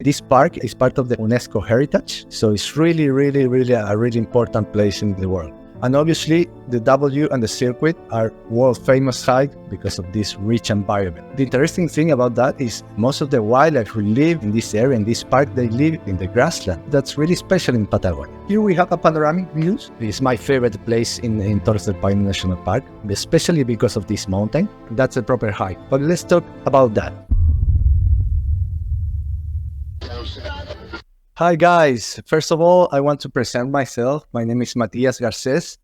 This park is part of the UNESCO heritage, so it's really a really important place in the world. And obviously, the W and the circuit are world-famous hike because of this rich environment. The interesting thing about that is most of the wildlife who live in this area, in this park, they live in the grassland. That's really special in Patagonia. Here we have a panoramic view. It's my favorite place in Torres del Paine National Park, especially because of this mountain. That's a proper hike. But let's talk about that. Hi guys, first of all, I want to present myself. My name is Matías Garcés.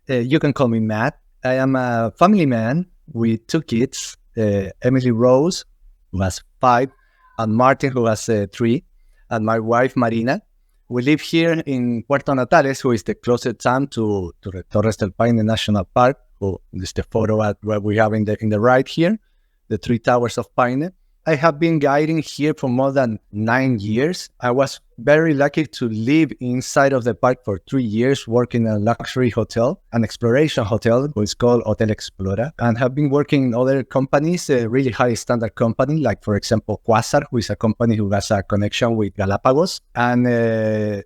You can call me Matt. I am a family man with 2 kids, Emily Rose, who has 5, and Martin, who has 3, and my wife, Marina. We live here in Puerto Natales, who is the closest town to the Torres del Paine National Park. This is the photo where we have in the right here, the 3 towers of Paine. I have been guiding here for more than 9 years. I was very lucky to live inside of the park for 3 years, working in a luxury hotel, an exploration hotel, which is called Hotel Explora, and have been working in other companies, a really high standard company, like for example, Quasar, who is a company who has a connection with Galapagos, and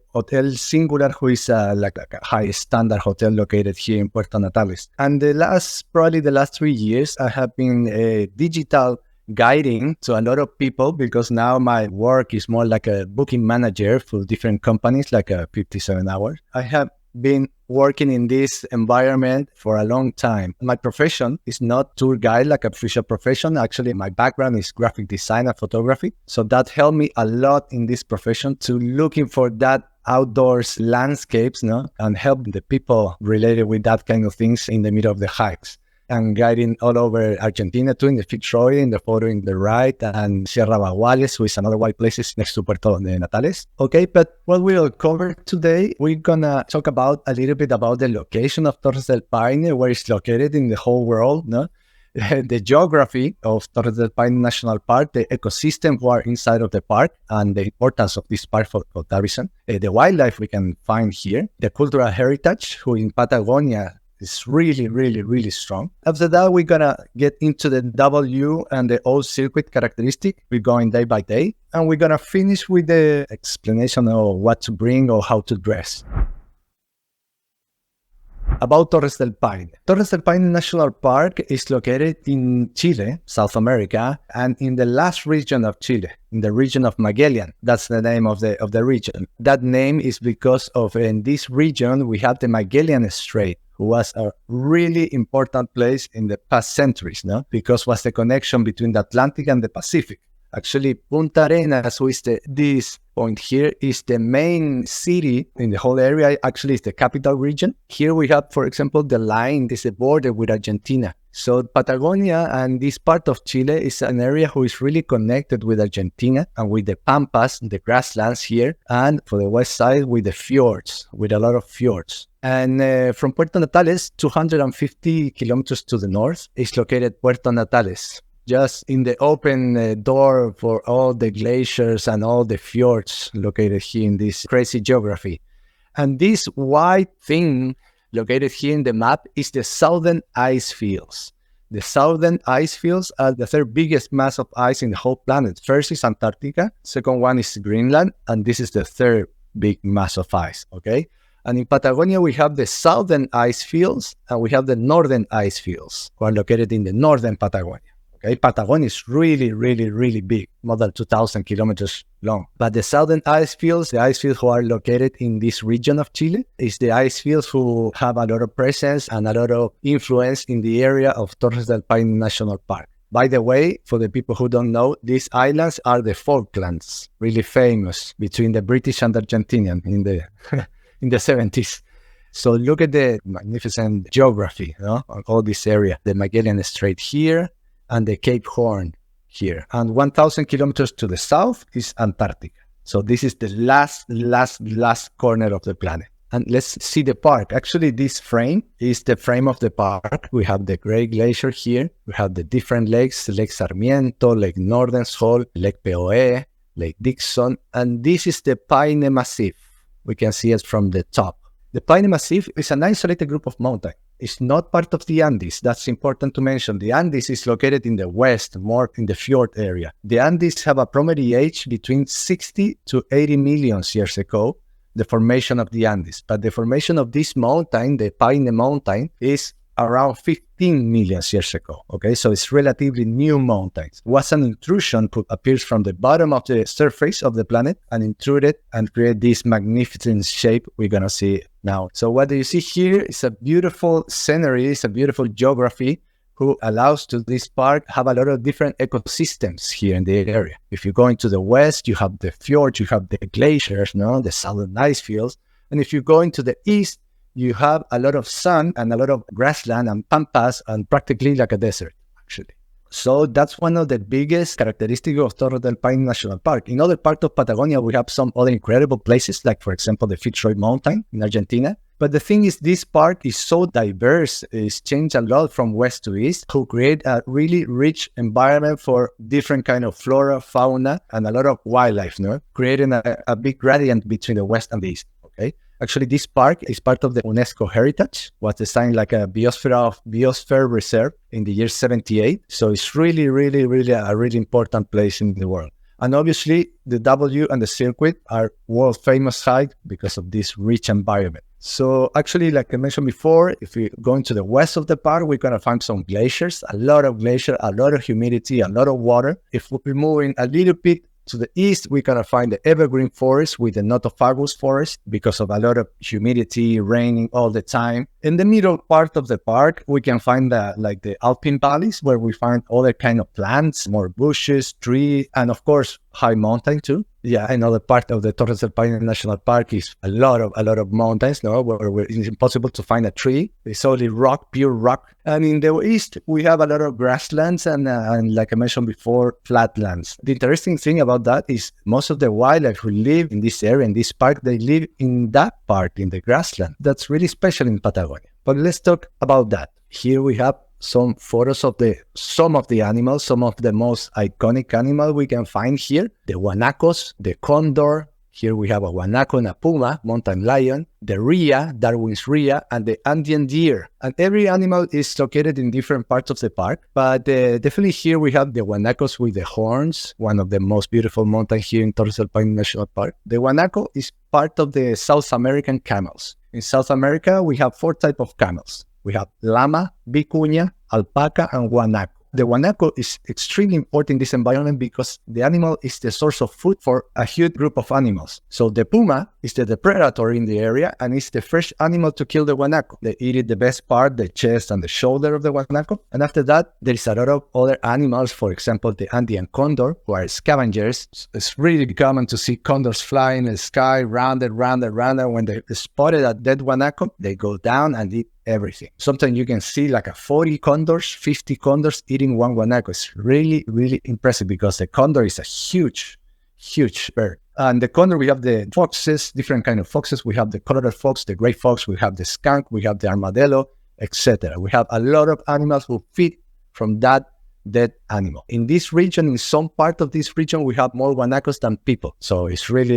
Hotel Singular, who is like a high standard hotel located here in Puerto Natales. And probably the last 3 years, I have been a digital guiding to a lot of people, because now my work is more like a booking manager for different companies, like a 57 hours. I have been working in this environment for a long time. My profession is not tour guide like a official profession. Actually, my background is graphic design and photography. So that helped me a lot in this profession to looking for that outdoors landscapes, and help the people related with that kind of things in the middle of the hikes. And guiding all over Argentina too, in the Fitzroy, in the photo in the right, and Sierra Baguales, which is another wild places next to Puerto Natales. Okay, but what we'll cover today, we're gonna talk about a little bit about the location of Torres del Paine, where it's located in the whole world, the geography of Torres del Paine National Park, the ecosystem who are inside of the park, and the importance of this park for that reason, the wildlife we can find here, the cultural heritage, who in Patagonia is really strong. After that, we're gonna get into the W and the O circuit characteristic. We're going day by day, and we're gonna finish with the explanation of what to bring or how to dress. About Torres del Paine. Torres del Paine National Park is located in Chile, South America, and in the last region of Chile, in the region of Magellan. That's the name of the region. That name is because of, in this region, we have the Magellan Strait, who was a really important place in the past centuries, because was the connection between the Atlantic and the Pacific. Actually, Punta Arenas, who is this point here, is the main city in the whole area. Actually, it's the capital region. Here we have, for example, the line, this is the border with Argentina. So Patagonia and this part of Chile is an area who is really connected with Argentina and with the pampas, the grasslands here, and for the west side with the fjords, with a lot of fjords. And from Puerto Natales, 250 kilometers to the north, is located Puerto Natales, just in the open door for all the glaciers and all the fjords located here in this crazy geography. And this white thing located here in the map is the Southern Ice Fields. The Southern Ice Fields are the 3rd biggest mass of ice in the whole planet. First is Antarctica, second one is Greenland, and this is the 3rd big mass of ice, okay? And in Patagonia, we have the Southern Ice Fields and we have the Northern Ice Fields, who are located in the Northern Patagonia. Okay, Patagonia is really big, more than 2,000 kilometers long. But the Southern Ice Fields, the ice fields who are located in this region of Chile, is the ice fields who have a lot of presence and a lot of influence in the area of Torres del Paine National Park. By the way, for the people who don't know, these islands are the Falklands, really famous between the British and Argentinian in the in the 70s. So look at the magnificent geography of all this area. The Magellan Strait here, and the Cape Horn here. And 1,000 kilometers to the south is Antarctica. So this is the last corner of the planet. And let's see the park. Actually, this frame is the frame of the park. We have the Grey Glacier here. We have the different lakes, Lake Sarmiento, Lake Northern Sol, Lake Peoe, Lake Dixon. And this is the Paine Massif. We can see it from the top. The Paine Massif is an isolated group of mountains. is not part of the Andes. That's important to mention. The Andes is located in the west, more in the fjord area. The Andes have a primary age between 60 to 80 million years ago, the formation of the Andes. But the formation of this mountain, the Paine Mountain, is around 15 million years ago. Okay, so it's relatively new mountains. It was an intrusion that appears from the bottom of the surface of the planet and intruded and create this magnificent shape we're gonna see now. So what do you see here is a beautiful scenery, it's a beautiful geography who allows to this park have a lot of different ecosystems here in the area. If you go into the west, you have the fjords, you have the glaciers, the southern ice fields. And if you go into the east, you have a lot of sun and a lot of grassland and pampas and practically like a desert, actually. So that's one of the biggest characteristics of Torres del Paine National Park. In other parts of Patagonia, we have some other incredible places, like, for example, the Fitzroy Mountain in Argentina. But the thing is, this park is so diverse, it's changed a lot from west to east, to create a really rich environment for different kind of flora, fauna, and a lot of wildlife, creating a big gradient between the west and the east, okay? Actually, this park is part of the UNESCO heritage, was designed like a biosphere reserve in the year 78. So it's really a really important place in the world. And obviously, the W and the circuit are world famous sites because of this rich environment. So actually, like I mentioned before, if we go into the west of the park, we're going to find some glaciers, a lot of glacier, a lot of humidity, a lot of water. If we're moving a little bit to the east, we're going to find the evergreen forest with the nothofagus forest because of a lot of humidity, raining all the time. In the middle part of the park, we can find the alpine valleys where we find other kind of plants, more bushes, trees, and of course, high mountain too. Yeah, another part of the Torres del Paine National Park is a lot of mountains, where it's impossible to find a tree. It's only rock, pure rock. And in the east, we have a lot of grasslands and like I mentioned before, flatlands. The interesting thing about that is most of the wildlife who live in this area, in this park, they live in that part, in the grassland. That's really special in Patagonia. But let's talk about that. Here we have some photos of some of the animals, some of the most iconic animals we can find here. The guanacos, the condor. Here we have a guanaco and a puma, mountain lion, the rhea, Darwin's rhea, and the Andean deer. And every animal is located in different parts of the park. But definitely here we have the guanacos with the horns, one of the most beautiful mountains here in Torres del Paine National Park. The guanaco is part of the South American camels. In South America, we have 4 types of camels. We have llama, vicuña, alpaca, and guanaco. The guanaco is extremely important in this environment because the animal is the source of food for a huge group of animals. So the puma is the predator in the area and is the first animal to kill the guanaco. They eat it the best part, the chest and the shoulder of the guanaco. And after that, there is a lot of other animals, for example, the Andean condor, who are scavengers. It's really common to see condors flying in the sky, round and round and round. And when they spotted a dead guanaco, they go down and eat everything. Sometimes you can see like 40 condors, 50 condors eating one guanaco. It's really impressive because the condor is a huge bird. And the condor, we have the foxes, different kind of foxes. We have the colored fox, the gray fox, we have the skunk, we have the armadillo, etc. We have a lot of animals who feed from that dead animal. In this region, in some part of this region, we have more guanacos than people. So it's really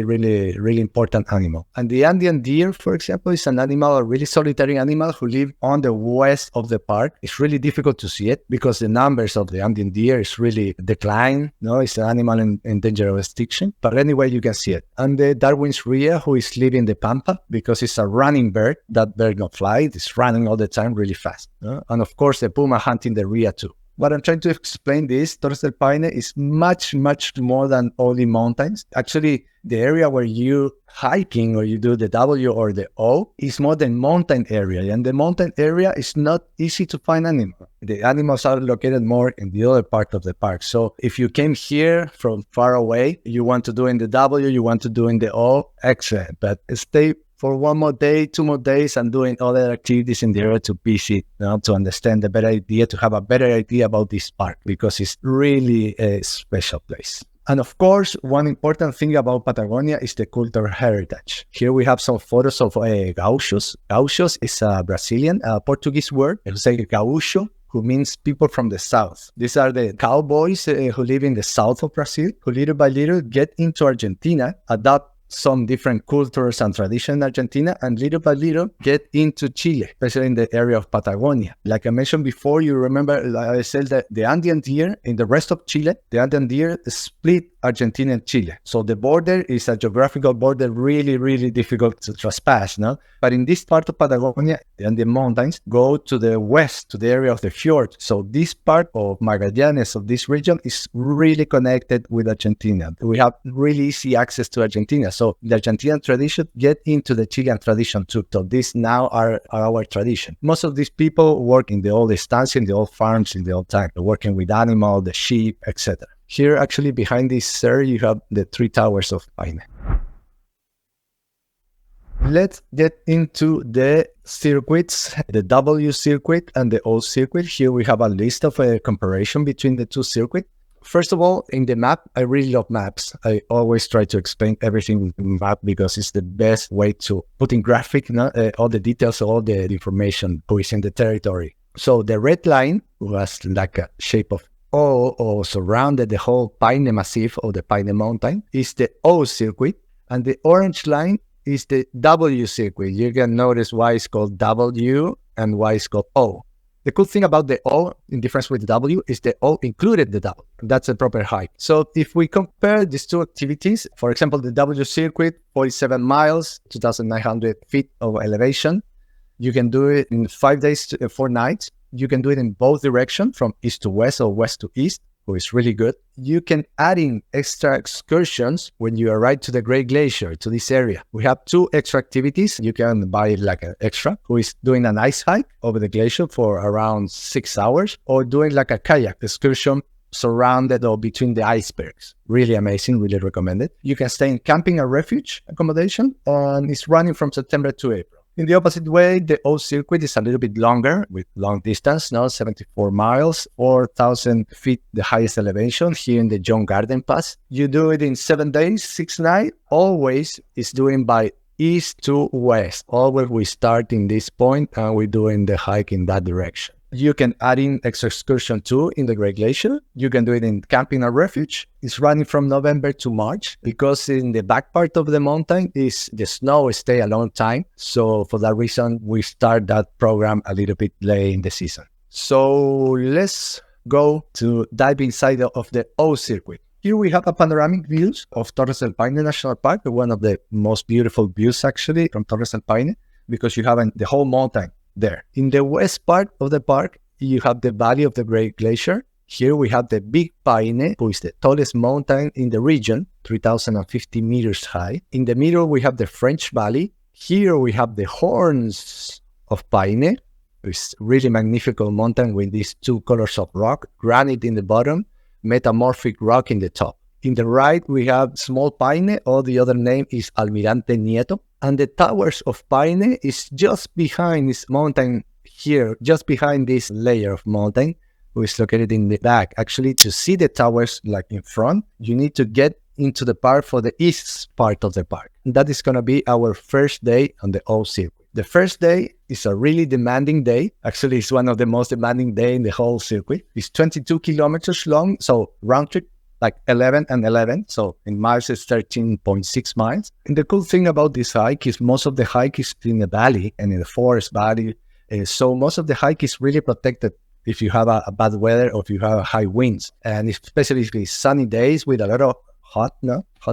important animal. And the Andean deer, for example, is an animal, a really solitary animal who live on the west of the park. It's really difficult to see it because the numbers of the Andean deer is really declined. It's an animal in danger of extinction. But anyway, you can see it. And the Darwin's rhea, who is living in the pampa because it's a running bird. That bird not fly. It's running all the time really fast. And of course, the puma hunting the rhea too. What I'm trying to explain this, Torres del Paine is much more than only mountains. Actually, the area where you hiking or you do the W or the O is more the mountain area. And the mountain area is not easy to find animals. The animals are located more in the other part of the park. So if you came here from far away, you want to do in the W, you want to do in the O, excellent. But stay for 1 more day, 2 more days, and doing other activities in the area to visit, to understand the better idea, to have a better idea about this park, because it's really a special place. And of course, one important thing about Patagonia is the cultural heritage. Here we have some photos of gauchos. Gauchos is a Brazilian, Portuguese word. It say gaúcho, who means people from the south. These are the cowboys who live in the south of Brazil, who little by little get into Argentina, adopt some different cultures and traditions in Argentina, and little by little get into Chile, especially in the area of Patagonia. Like I mentioned before, you remember I said that the Andean deer in the rest of Chile, the Andean deer split Argentina and Chile. So the border is a geographical border really, really difficult to trespass, no? But in this part of Patagonia, the Andean mountains go to the west, to the area of the fjord. So this part of Magallanes, of this region, is really connected with Argentina. We have really easy access to Argentina. So the Argentinian tradition get into the Chilean tradition too. So these now are our tradition. Most of these people work in the old estancia, in the old farms, in the old time, working with animals, the sheep, etc. Here, actually, behind this, sir, you have the 3 towers of Paine. Let's get into the circuits, the W circuit and the O circuit. Here we have a list of a comparison between the 2 circuits. First of all, in the map, I really love maps. I always try to explain everything with the map because it's the best way to put in graphic all the details, all the information who is in the territory. So the red line was like a shape of O, or surrounded the whole Paine Massif or the Paine Mountain, is the O circuit, and the orange line is the W circuit. You can notice why it's called W and why it's called O. The cool thing about the O, in difference with the W, is the O included the W. That's a proper hike. So if we compare these 2 activities, for example, the W circuit, 47 miles, 2,900 feet of elevation, you can do it in 5 days, 4 nights. You can do it in both directions, from east to west or west to east, which is really good. You can add in extra excursions when you arrive to the Grey Glacier, to this area. We have 2 extra activities. You can buy like an extra, who is doing an ice hike over the glacier for around 6 hours, or doing like a kayak excursion surrounded or between the icebergs. Really amazing, really recommended. You can stay in camping and refuge accommodation, and it's running from September to April. In the opposite way, the O circuit is a little bit longer, with long distance, 74 miles, 4,000 feet, the highest elevation here in the John Garden Pass. You do it in 7 days, 6 nights. Always is doing by east to west. Always we start in this point and we're doing the hike in that direction. You can add in extra excursion too in the Grey Glacier. You can do it in camping or refuge. It's running from November to March because in the back part of the mountain is the snow stay a long time. So for that reason, we start that program a little bit late in the season. So let's go to dive inside of the O circuit. Here we have a panoramic views of Torres del Paine National Park, one of the most beautiful views actually from Torres del Paine, because you have the whole mountain there. In the west part of the park, you have the valley of the Grey Glacier. Here we have the Big Paine, who is the tallest mountain in the region, 3,050 meters high. In the middle, we have the French Valley. Here we have the Horns of Paine. It's really magnificent mountain with these 2 colors of rock, granite in the bottom, metamorphic rock in the top. In the right, we have Small Paine, or the other name is Almirante Nieto. And the towers of Paine is just behind this mountain here, just behind this layer of mountain, which is located in the back. Actually, to see the towers like in front, you need to get into the park for the east part of the park. And that is going to be our first day on the O circuit. The first day is a really demanding day. Actually, it's one of the most demanding days in the whole circuit. It's 22 kilometers long, so round trip, like 11 and 11. So in miles, it's 13.6 miles. And the cool thing about this hike is most of the hike is in the valley and in the forest valley. So most of the hike is really protected if you have a bad weather or if you have high winds. And especially if it's sunny days with a lot of hot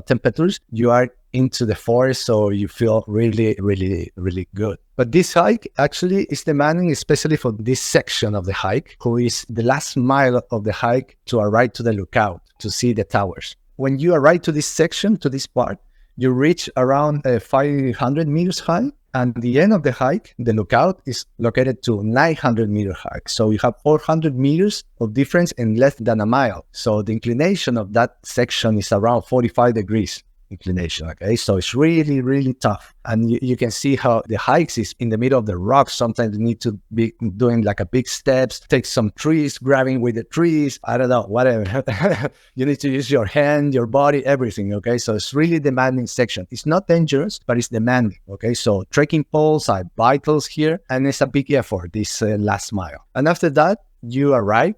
temperatures, you are into the forest, so you feel really, really, really good. But this hike actually is demanding, especially for this section of the hike, who is the last mile of the hike to arrive to the lookout, to see the towers. When you arrive to this section, to this part, you reach around 500 meters high, and the end of the hike, the lookout, is located to 900 meter hike. So you have 400 meters of difference in less than a mile. So the inclination of that section is around 45 degrees. Inclination, okay? So it's really, really tough. And you can see how the hikes is in the middle of the rocks. Sometimes you need to be doing like a big steps, take some trees, grabbing with the trees, I don't know, whatever. You need to use your hand, your body, everything, okay? So it's really demanding section. It's not dangerous, but it's demanding, okay? So trekking poles are vitals here, and it's a big effort, this last mile. And after that, you arrive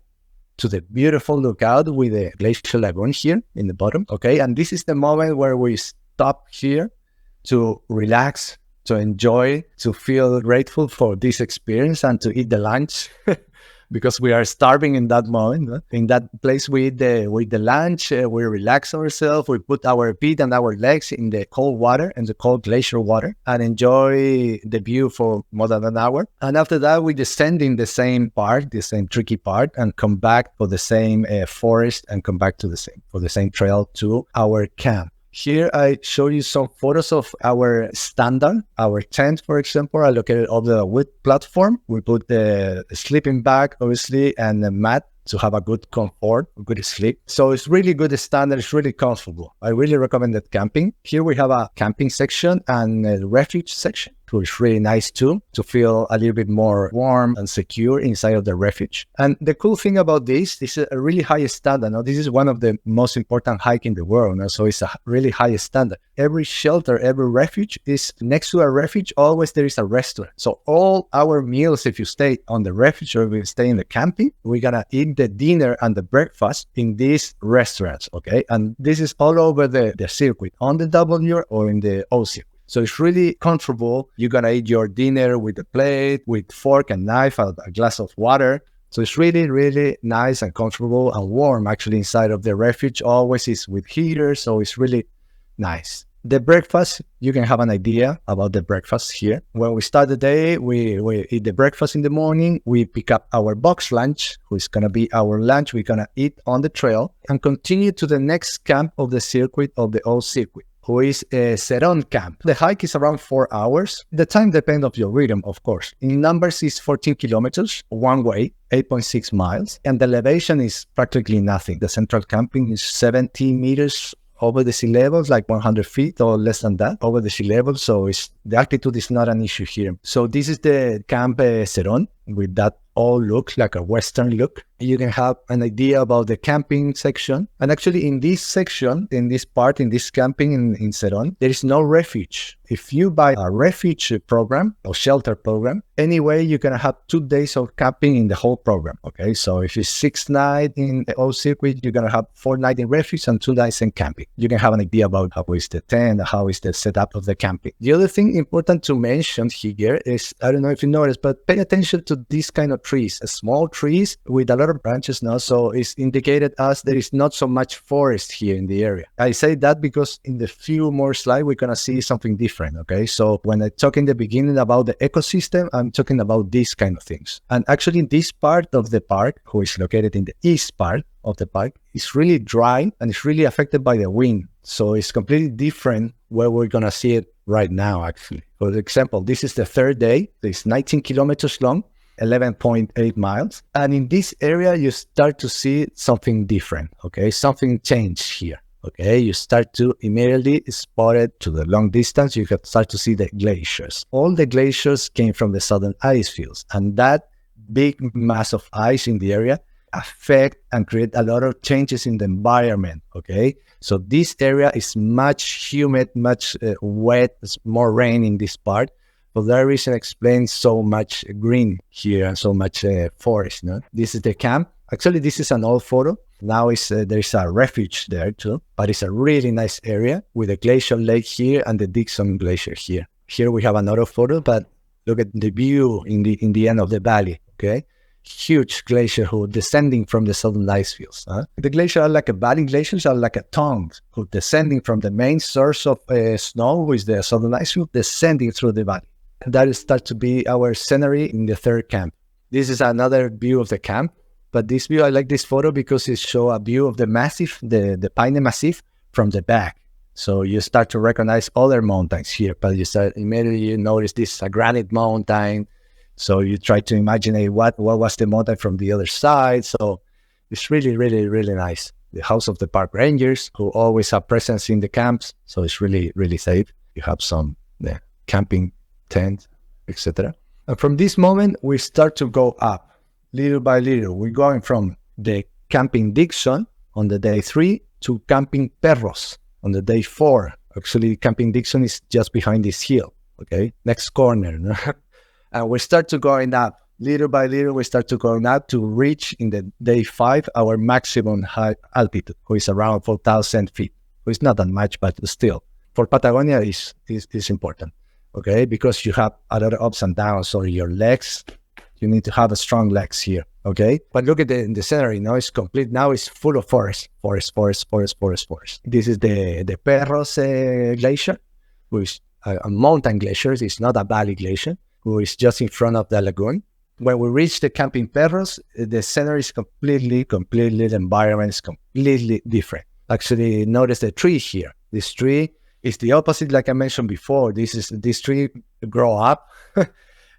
to the beautiful lookout with the glacial lagoon here in the bottom, okay? And this is the moment where we stop here to relax, to enjoy, to feel grateful for this experience and to eat the lunch because we are starving in that moment. No? In that place, we eat the lunch, we relax ourselves, we put our feet and our legs in the cold water, in the cold glacier water, and enjoy the view for more than an hour. And after that, we descend in the same part, the same tricky part, and come back for the same forest and come back to the same trail to our camp. Here I show you some photos of our standard, our tent, for example, are located on the wood platform. We put the sleeping bag, obviously, and the mat to have a good comfort, good sleep. So it's really good standard, it's really comfortable. I really recommend that camping. Here we have a camping section and a refuge section, which is really nice too, to feel a little bit more warm and secure inside of the refuge. And the cool thing about this is a really high standard. Now, this is one of the most important hike in the world. Now, so it's a really high standard. Every shelter, every refuge is next to a refuge, always there is a restaurant. So all our meals, if you stay on the refuge or if you stay in the camping, we're gonna eat the dinner and the breakfast in these restaurants, okay? And this is all over the circuit, on the W or in the O circuit. So it's really comfortable. You're going to eat your dinner with a plate, with fork and knife, and a glass of water. So it's really, really nice and comfortable and warm actually inside of the refuge. Always is with heaters, so it's really nice. The breakfast, you can have an idea about the breakfast here. When we start the day, we eat the breakfast in the morning. We pick up our box lunch, which is going to be our lunch. We're going to eat on the trail and continue to the next camp of the circuit of the old circuit, who is a Seron camp. The hike is around 4 hours. The time depends on your rhythm, of course. In numbers, is 14 kilometers one way, 8.6 miles, and the elevation is practically nothing. The central camping is 70 meters over the sea level, like 100 feet or less than that over the sea level. So the altitude is not an issue here. So this is the Camp Seron with that all look like a Western look. You can have an idea about the camping section. And actually in this section, in this part, in this camping in Seron, there is no refuge. If you buy a refuge program or shelter program, anyway, you're going to have 2 days of camping in the whole program. Okay, so if it's 6 nights in the old circuit, you're going to have 4 nights in refuge and 2 nights in camping. You can have an idea about how is the tent, how is the setup of the camping. The other thing important to mention here is, I don't know if you noticed, but pay attention to these kind of trees, small trees with a lot of branches now. So it's indicated as there is not so much forest here in the area. I say that because in the few more slides, we're going to see something different. Okay, so when I talk in the beginning about the ecosystem, I'm talking about these kind of things. And actually this part of the park, which is located in the east part of the park, is really dry and it's really affected by the wind. So it's completely different where we're going to see it right now, actually. For example, this is the third day. It's 19 kilometers long, 11.8 miles. And in this area, you start to see something different, okay? Something changed here. Okay, you start to immediately spot it to the long distance. You can start to see the glaciers. All the glaciers came from the southern ice fields, and that big mass of ice in the area affect and create a lot of changes in the environment. Okay, so this area is much humid, much wet, there's more rain in this part. For that reason, explains so much green here and so much forest. No? This is the camp. Actually, this is an old photo. Now there's a refuge there too, but it's a really nice area with a glacial lake here and the Dixon Glacier here. Here we have another photo, but look at the view in the end of the valley, okay? Huge glacier who descending from the southern ice fields. The glaciers are like valley glaciers are like a tongue who descending from the main source of snow, which is the southern ice field, descending through the valley. That starts to be our scenery in the third camp. This is another view of the camp. But this view, I like this photo because it shows a view of the massif, the Paine Massif from the back. So you start to recognize other mountains here, but immediately you notice this is a granite mountain. So you try to imagine what was the mountain from the other side. So it's really, really, really nice. The house of the park rangers who always have presence in the camps. So it's really, really safe. You have some camping tent, etc. And from this moment, we start to go up. Little by little, we're going from the Camping Dixon on the day 3 to Camping Perros on the day 4. Actually, Camping Dixon is just behind this hill, okay? Next corner. No? And we start to going up. Little by little, we start to going up to reach in the day 5 our maximum high altitude, which is around 4,000 feet. Which is not that much, but still. For Patagonia, is important, okay? Because you have a lot of ups and downs. So your legs, you need to have a strong legs here, okay? But look at the scenery, now it's complete. Now it's full of forest. This is the Perros Glacier, which a mountain glacier. It's not a valley glacier, who is just in front of the lagoon. When we reach the Camping Perros, the scenery is completely, the environment is completely different. Actually, notice the tree here. This tree is the opposite, like I mentioned before. This tree grow up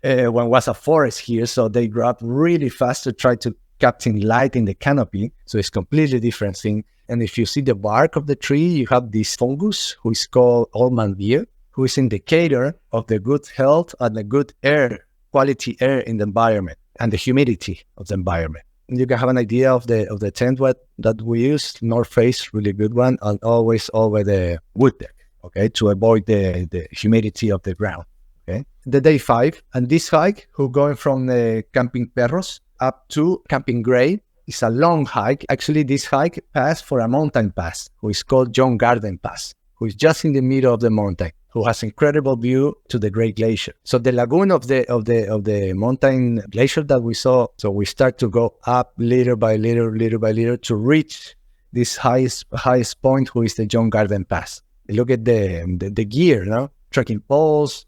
when was a forest here, so they grow up really fast to try to capture light in the canopy. So it's completely different thing. And if you see the bark of the tree, you have this fungus, who is called Oldman beer, who is indicator of the good health and the good air, quality air in the environment, and the humidity of the environment. You can have an idea of the tent that we use. North Face, really good one, and always over the wood deck, okay, to avoid the humidity of the ground. Okay, the day 5, and this hike, who going from the Camping Perros up to Camping Grey, is a long hike. Actually, this hike passed for a mountain pass, who is called John Garden Pass, who is just in the middle of the mountain, who has incredible view to the Grey Glacier. So the lagoon of the mountain glacier that we saw, so we start to go up little by little to reach this highest point, who is the John Garden Pass. Look at the gear, no? Trekking poles,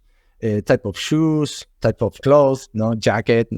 type of shoes, type of clothes, no? Jacket,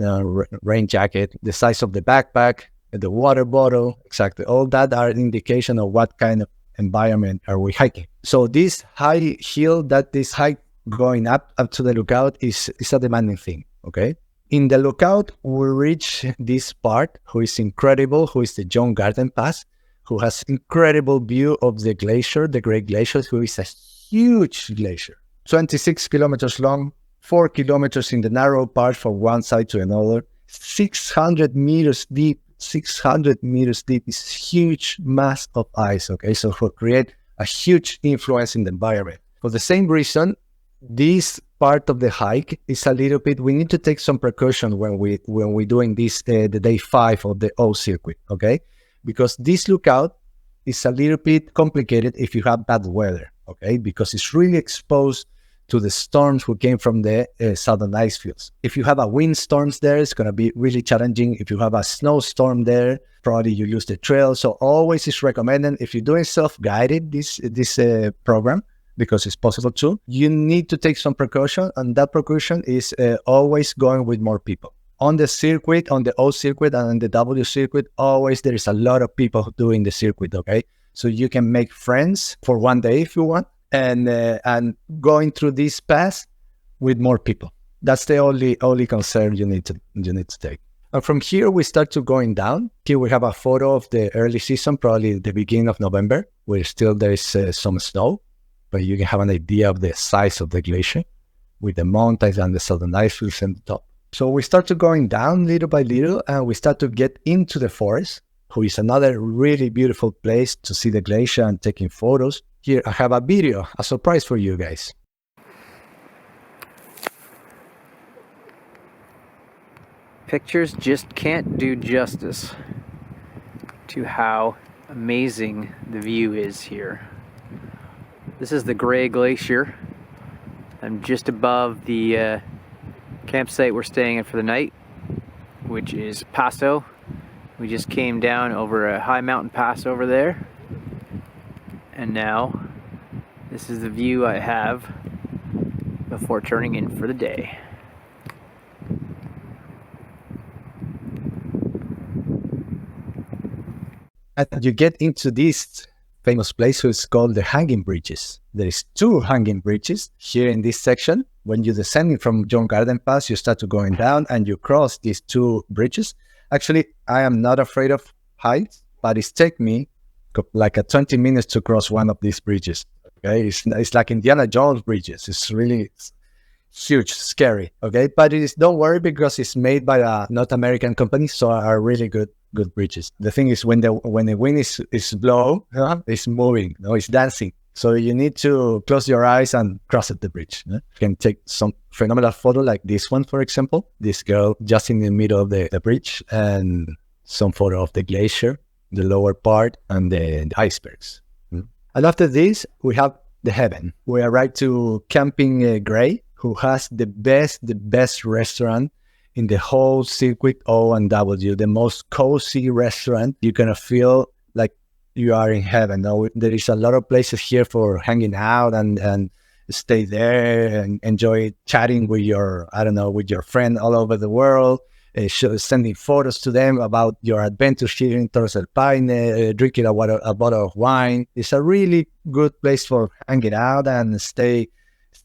rain jacket, the size of the backpack, the water bottle, exactly. All that are an indication of what kind of environment are we hiking. So this high hill, this hike going up to the lookout is a demanding thing, okay? In the lookout, we reach this part, who is incredible, who is the John Garden Pass, who has incredible view of the glacier, the Grey Glacier, who is a huge glacier, 26 kilometers long, 4 kilometers in the narrow part from one side to another, 600 meters deep. 600 meters deep is huge mass of ice, okay? So will create a huge influence in the environment. For the same reason, this part of the hike is a little bit, we need to take some precaution when we're doing this, the day 5 of the O circuit, okay? Because this lookout is a little bit complicated if you have bad weather, okay? Because it's really exposed to the storms who came from the southern ice fields. If you have a windstorms there, it's going to be really challenging. If you have a snowstorm there, probably you lose the trail. So always is recommended, if you're doing self-guided this program, because it's possible too, you need to take some precaution, and that precaution is always going with more people. On the circuit, on the O circuit and on the W circuit, always there is a lot of people doing the circuit, okay? So you can make friends for one day if you want, and going through this pass with more people. That's the only concern you need to take. And from here we start to going down. Here we have a photo of the early season, probably the beginning of November, where still there is some snow, but you can have an idea of the size of the glacier with the mountains and the southern ice fields on the top. So we start to going down little by little, and we start to get into the forest, who is another really beautiful place to see the glacier and taking photos. Here I have a video, a surprise for you guys. Pictures just can't do justice to how amazing the view is here. This is the Grey Glacier. I'm just above the campsite we're staying at for the night, which is Paso. We just came down over a high mountain pass over there, and now this is the view I have before turning in for the day. And you get into this famous place, which is called the Hanging Bridges. There is 2 hanging bridges here in this section. When you're descending from John Garden Pass, you start to going down and you cross these 2 bridges. Actually, I am not afraid of heights, but it's take me like 20 minutes to cross one of these bridges. Okay, it's like Indiana Jones bridges. It's really huge, scary. Okay, but don't worry, because it's made by a North American company, so are really good bridges. The thing is, when the wind is blow, it's moving, it's dancing. So you need to close your eyes and cross the bridge. You can take some phenomenal photo like this one, for example. This girl just in the middle of the bridge, and some photo of the glacier, the lower part, and the icebergs. And after this, we have the heaven. We arrived to Camping Grey, who has the best restaurant in the whole circuit O&W, the most cozy restaurant. You're gonna feel like you are in heaven. Now, there is a lot of places here for hanging out and stay there and enjoy chatting with your friend all over the world, sending photos to them about your adventures here in Torres del Paine, drinking a bottle of wine. It's a really good place for hanging out and stay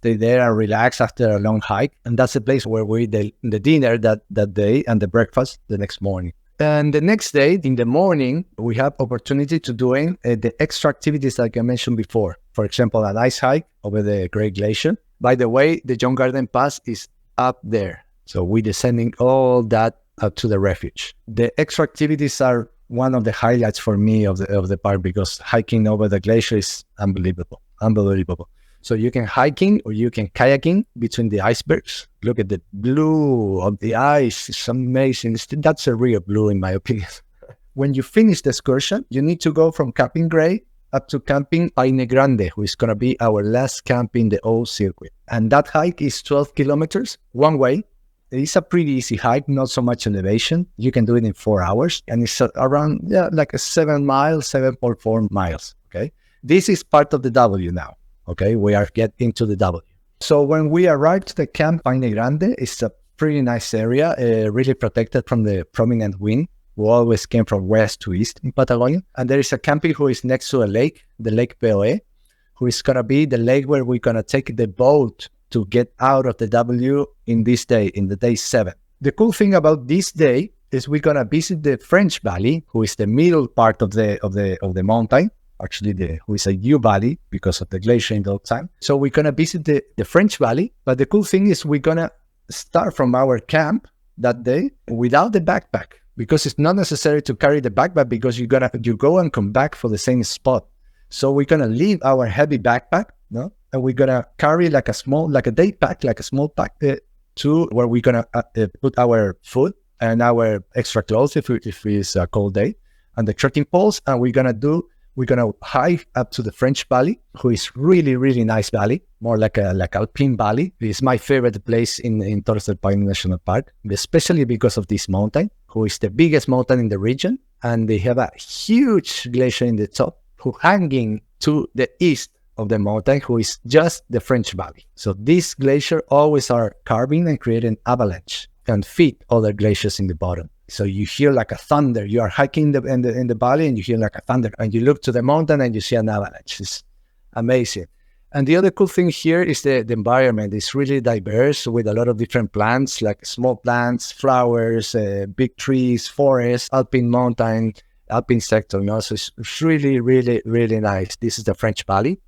there and relax after a long hike. And that's the place where we eat the dinner that day and the breakfast the next morning. And the next day, in the morning, we have opportunity to doing the extra activities like I mentioned before. For example, an ice hike over the Grey Glacier. By the way, the John Garden Pass is up there. So we're descending all that up to the refuge. The extra activities are one of the highlights for me of the park, because hiking over the glacier is unbelievable. So you can hiking or you can kayaking between the icebergs. Look at the blue of the ice. It's amazing. That's a real blue in my opinion. When you finish the excursion, you need to go from Camping Grey up to Camping Paine Grande, who is going to be our last camp in the old circuit. And that hike is 12 kilometers one way. It's a pretty easy hike, not so much elevation. You can do it in 4 hours. And it's around, like a 7.4 miles. Okay. This is part of the W now. Okay, we are getting to the W. So when we arrived to the Camp Paine Grande, it's a pretty nice area, really protected from the prominent wind, who always came from west to east in Patagonia. And there is a camping who is next to a lake, the Lake Poe, who is going to be the lake where we're going to take the boat to get out of the W in this day, in the day 7. The cool thing about this day is we're going to visit the French Valley, who is the middle part of the mountain. Actually, who is a U valley because of the glacier in the old time. So we're going to visit the French Valley. But the cool thing is we're going to start from our camp that day without the backpack, because it's not necessary to carry the backpack, because you go and come back for the same spot. So we're going to leave our heavy backpack, no? And we're going to carry like a day pack, like a small pack to where we're going to put our food and our extra clothes if it's a cold day, and the trekking poles. And we're going to hike up to the French Valley, who is really, really nice valley, more like alpine valley. It's my favorite place in Torres del Paine National Park, especially because of this mountain, who is the biggest mountain in the region. And they have a huge glacier in the top, who hanging to the east of the mountain, who is just the French Valley. So this glacier always are carving and creating avalanche and feed other glaciers in the bottom. So you hear like a thunder. You are hiking in the valley and you hear like a thunder, and you look to the mountain and you see an avalanche. It's amazing. And the other cool thing here is the environment. It's really diverse with a lot of different plants, like small plants, flowers, big trees, forests, alpine mountain, alpine sector. So it's really, really, really nice. This is the French Valley.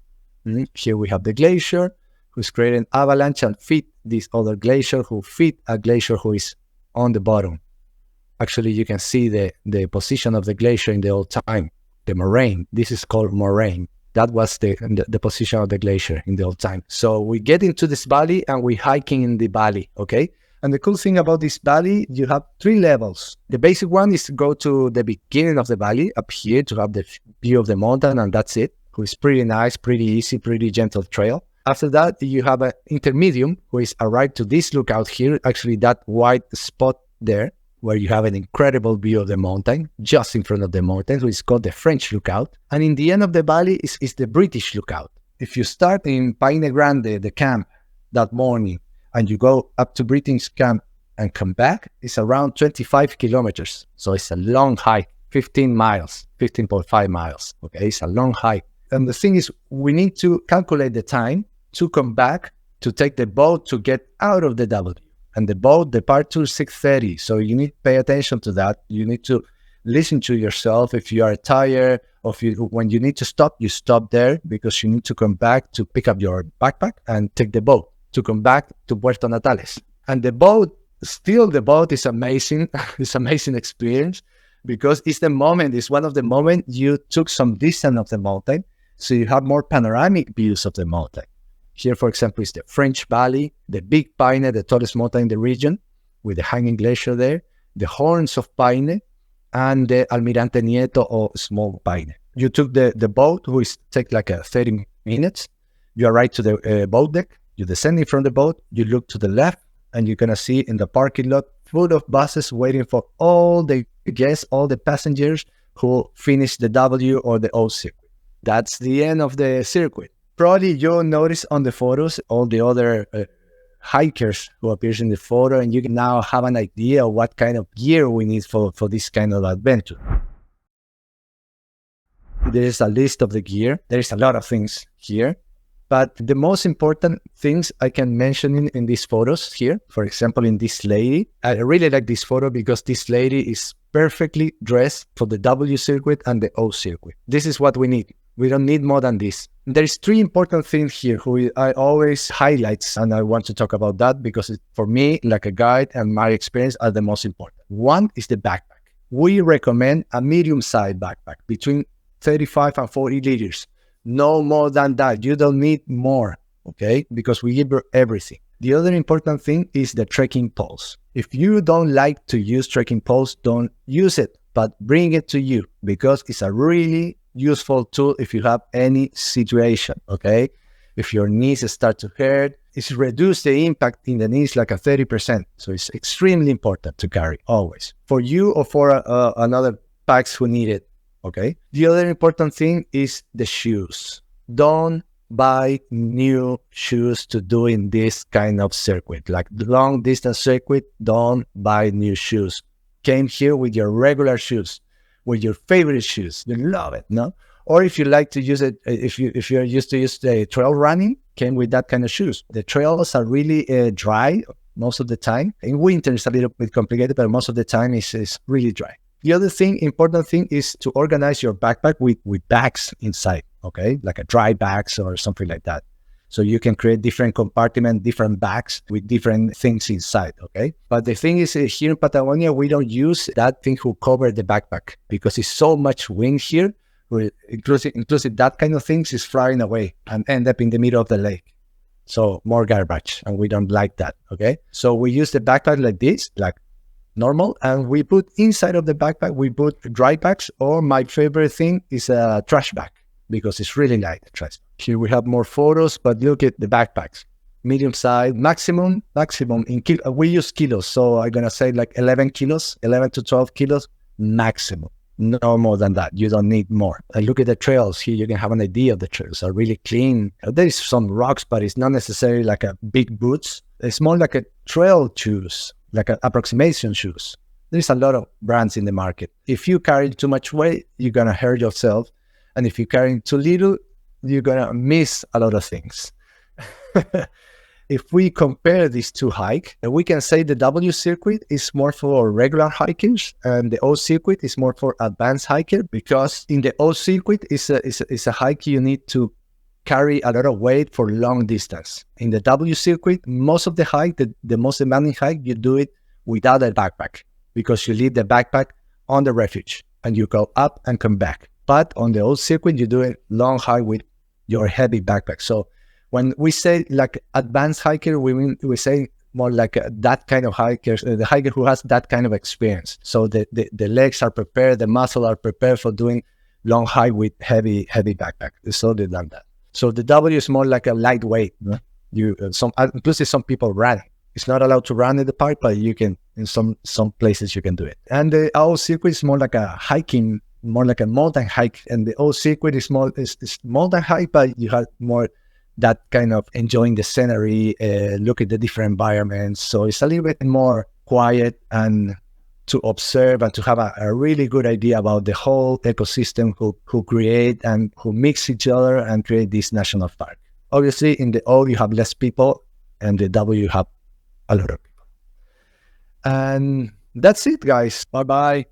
Here we have the glacier, who's creating avalanche and feed this other glacier, who feed a glacier who is on the bottom. Actually, you can see the position of the glacier in the old time, the moraine. This is called moraine. That was the position of the glacier in the old time. So we get into this valley and we're hiking in the valley, okay? And the cool thing about this valley, you have 3 levels. The basic one is to go to the beginning of the valley, up here, to have the view of the mountain, and that's it. Who is pretty nice, pretty easy, pretty gentle trail. After that, you have an intermedium, who is arrived to this lookout here, actually that white spot there, where you have an incredible view of the mountain, just in front of the mountain, which is called the French lookout. And in the end of the valley is the British lookout. If you start in Paine Grande, the camp, that morning, and you go up to British camp and come back, it's around 25 kilometers. So it's a long hike, 15.5 miles. Okay, it's a long hike. And the thing is, we need to calculate the time to come back to take the boat to get out of the W. And the boat departs 6:30. So you need to pay attention to that. You need to listen to yourself. If you are tired, or when you need to stop, you stop there, because you need to come back to pick up your backpack and take the boat to come back to Puerto Natales. And the boat is amazing. It's an amazing experience, because it's one of the moments you took some distance of the mountain. So you have more panoramic views of the mountain. Here, for example, is the French Valley, the Big Paine, the tallest mountain in the region, with the hanging glacier there, the Horns of Paine, and the Almirante Nieto or Small Paine. You took the boat, take like 30 minutes. You arrive to the boat deck, you're descending from the boat, you look to the left, and you're going to see in the parking lot full of buses waiting for all the guests, all the passengers who finish the W or the O circuit. That's the end of the circuit. Probably you'll notice on the photos all the other hikers who appears in the photo, and you can now have an idea of what kind of gear we need for this kind of adventure. There is a list of the gear. There is a lot of things here, but the most important things I can mention in these photos here, for example, in this lady, I really like this photo because this lady is perfectly dressed for the W circuit and the O circuit. This is what we need. We don't need more than this. There's three important things here who I always highlight, and I want to talk about that because for me, like a guide and my experience are the most important. One is the backpack. We recommend a medium-sized backpack between 35 and 40 liters. No more than that. You don't need more, okay? Because we give you everything. The other important thing is the trekking poles. If you don't like to use trekking poles, don't use it, but bring it to you because it's a really useful tool if you have any situation, okay? If your knees start to hurt, it's reduce the impact in the knees like a 30%. So it's extremely important to carry always for you or for another packs who need it, okay? The other important thing is the shoes. Don't buy new shoes to do in this kind of circuit, like the long distance circuit. Don't buy new shoes. Came here with your regular shoes, with your favorite shoes. You love it, no? Or if you like to use it, if you're used to use the trail running, came with that kind of shoes. The trails are really dry most of the time. In winter, it's a little bit complicated, but most of the time it's really dry. The other thing, important thing, is to organize your backpack with bags inside, okay? Like a dry bags or something like that. So you can create different compartments, different bags with different things inside, okay? But the thing is, here in Patagonia, we don't use that thing to cover the backpack because it's so much wind here, inclusive that kind of things is flying away and end up in the middle of the lake. So more garbage, and we don't like that, okay? So we use the backpack like this, like normal, and we put inside of the backpack, we put dry bags, or my favorite thing is a trash bag because it's really light, trash. Here we have more photos, but look at the backpacks. Medium size, maximum in kilos. We use kilos, so I'm going to say like 11 kilos, 11 to 12 kilos maximum. No more than that. You don't need more. And look at the trails. Here you can have an idea of the trails are really clean. There is some rocks, but it's not necessarily like a big boots. It's more like a trail shoes, like an approximation shoes. There's a lot of brands in the market. If you carry too much weight, you're going to hurt yourself. And if you carry too little, you're going to miss a lot of things. If we compare these two hikes, we can say the W circuit is more for regular hikers and the O circuit is more for advanced hikers, because in the O circuit is a hike you need to carry a lot of weight for long distance. In the W circuit, most of the hike, the most demanding hike, you do it without a backpack because you leave the backpack on the refuge and you go up and come back. But on the O circuit, you do a long hike with your heavy backpack. So when we say like advanced hiker, we say more like that kind of hiker, the hiker who has that kind of experience. So the legs are prepared, the muscles are prepared for doing long hike with heavy backpack. So they done that. So the W is more like a lightweight. No? Inclusive some people run. It's not allowed to run in the park, but you can, in some places you can do it. And the O circuit is more like a hiking, more like a mountain hike. And the O circuit is mountain hike, but you have more that kind of enjoying the scenery, look at the different environments. So it's a little bit more quiet and to observe and to have a really good idea about the whole ecosystem who create and who mix each other and create this national park. Obviously, in the O, you have less people, and the W, you have a lot of people. And that's it, guys. Bye-bye.